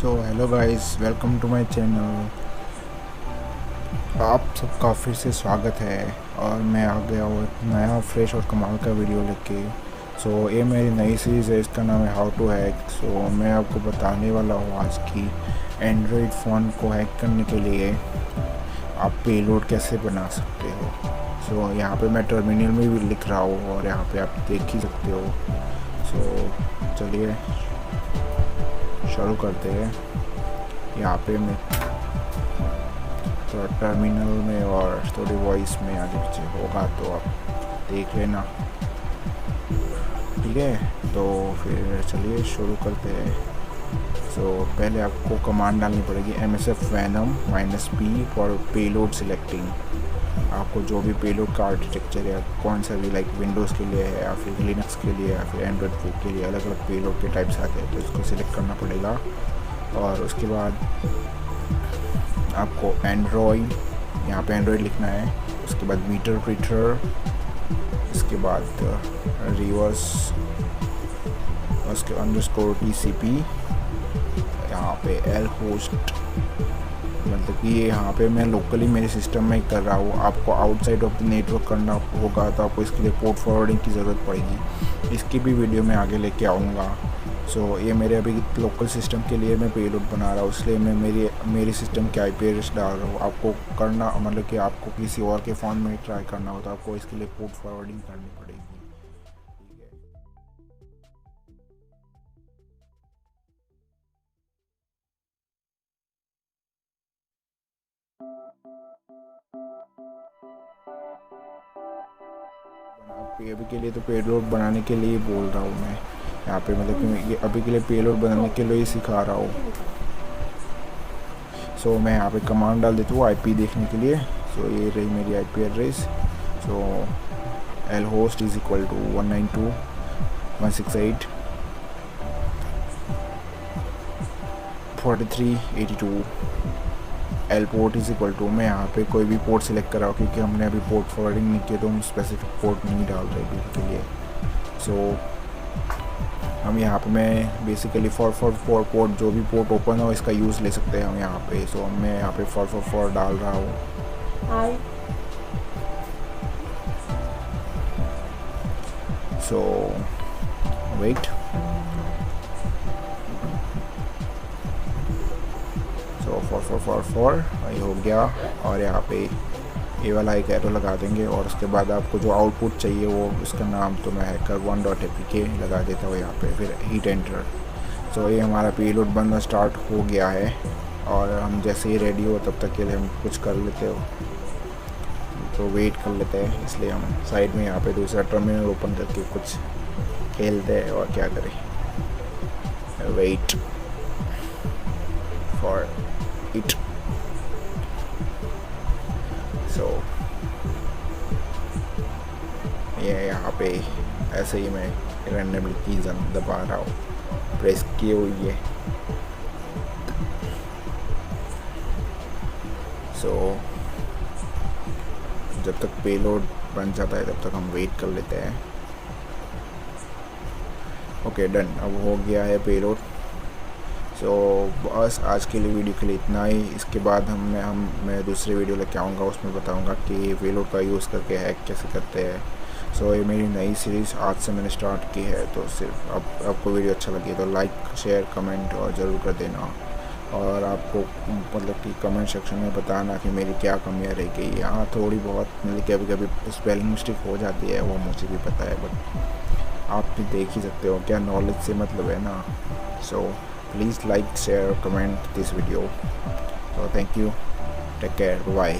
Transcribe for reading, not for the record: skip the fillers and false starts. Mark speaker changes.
Speaker 1: So hello guys, welcome to my channel. आप सबका फिर से स्वागत है और मैं आ गया हूँ एक नया फ्रेश और कमाल का वीडियो लेके। सो ये मेरी नई सीरीज़ है, इसका नाम है हाउ टू हैक। सो मैं आपको बताने वाला हूँ आज की एंड्रॉयड फ़ोन को हैक करने के लिए आप पेलोड कैसे बना सकते हो। सो यहाँ पे मैं टर्मिनल में भी लिख रहा हूँ और यहाँ पे आप देख ही सकते हो। सो चलिए शुरू करते हैं। यहाँ पे मैं तो टर्मिनल में और थोड़ी वॉइस में आगे पीछे होगा तो आप देख लेना, ठीक है। तो फिर चलिए शुरू करते हैं। सो पहले आपको कमांड डालनी पड़ेगी msfvenom -p for payload selecting. आपको जो भी पेलोड का आर्किटेक्चर है, कौन सा भी लाइक विंडोज़ के लिए है या फिर लिनक्स के लिए या फिर एंड्रॉयड के लिए अलग अलग पेलोड के टाइप्स आते हैं, तो इसको सिलेक्ट करना पड़ेगा। और उसके बाद आपको एंड्रॉयड, यहाँ पे एंड्रॉयड लिखना है। उसके बाद मीटर प्रिंटर, इसके बाद रिवर्स, उसके अंडरस्कोर TCP, यहाँ पे एल होस्ट, मतलब कि ये यहाँ पे मैं लोकली मेरे सिस्टम में कर रहा हूँ। आपको आउटसाइड ऑफ द नेटवर्क करना होगा तो आपको इसके लिए पोर्ट फॉरवर्डिंग की ज़रूरत पड़ेगी। इसकी भी वीडियो मैं आगे लेके आऊँगा। सो ये मेरे अभी लोकल सिस्टम के लिए मैं पेलोड बना रहा हूँ, इसलिए मैं मेरी सिस्टम के IP एड्रेस डाल रहा हूँ। आपको करना मतलब कि आपको किसी और के फ़ोन में ट्राई करना हो तो आपको इसके लिए पोर्ट फॉरवर्डिंग करनी पड़ेगी, ठीक है। अभी के लिए तो पेलोड बनाने के लिए बोल रहा हूँ मैं यहाँ पे, मतलब कि ये अभी के लिए पेलोड बनाने के लिए ही सिखा रहा हूँ। सो मैं यहाँ पे कमांड डाल देता हूँ IP देखने के लिए। सो ये रही मेरी IP address. So L host is equal to 192.168.43.82। L port is equal to, मैं यहाँ पे कोई भी पोर्ट सिलेक्ट कर रहा हूँ क्योंकि हमने अभी पोर्ट फॉरवर्डिंग नहीं किया तो हम स्पेसिफिक पोर्ट नहीं डाल रहे अभी के लिए। सो हम यहाँ पे मैं बेसिकली फॉर पोर्ट, जो भी पोर्ट ओपन हो इसका यूज़ ले सकते हैं हम यहाँ पे। सो मैं यहाँ पे 444 डाल रहा हूँ। सो वेट, सो 4444 ये हो गया। और यहाँ पे ये वाला एक एरो लगा देंगे और उसके बाद आपको जो आउटपुट चाहिए वो उसका नाम तो मैं हैकर1.apk लगा देता हूँ यहाँ पे, फिर हीट एंटर। सो ये हमारा पेलोड बनना स्टार्ट हो गया है और हम जैसे ही रेडी हो तब तक के लिए हम कुछ कर लेते हो तो वेट कर लेते हैं। इसलिए हम साइड में यहाँ पे दूसरा टर्मिनल ओपन करके कुछ खेलते हैं और क्या करें, वेट फॉर इट। सो ये यहाँ पे ऐसे ही मैं रैंडमली कीज़ दबा रहा हूँ, प्रेस किए हुई है। सो जब तक पेलोड बन जाता है तब तक हम वेट कर लेते हैं। ओके डन, अब हो गया है पेलोड। सो बस आज के लिए वीडियो के लिए इतना ही। इसके बाद मैं दूसरी वीडियो लेके आऊँगा, उसमें बताऊँगा कि पेलोड का यूज़ करके हैक कैसे करते हैं। सो ये मेरी नई सीरीज़ आज से मैंने स्टार्ट की है, तो सिर्फ आपको वीडियो अच्छा लगे तो लाइक शेयर कमेंट और ज़रूर कर देना। और आपको मतलब कि कमेंट सेक्शन में बताना कि मेरी क्या कमियाँ रह गई। यहाँ थोड़ी बहुत मतलब कभी कभी स्पेलिंग मिस्टेक हो जाती है, वो मुझे भी पता है, बट आप भी देख ही सकते हो, क्या नॉलेज से मतलब है ना। So please like share comment this video. So thank you, take care, bye bye।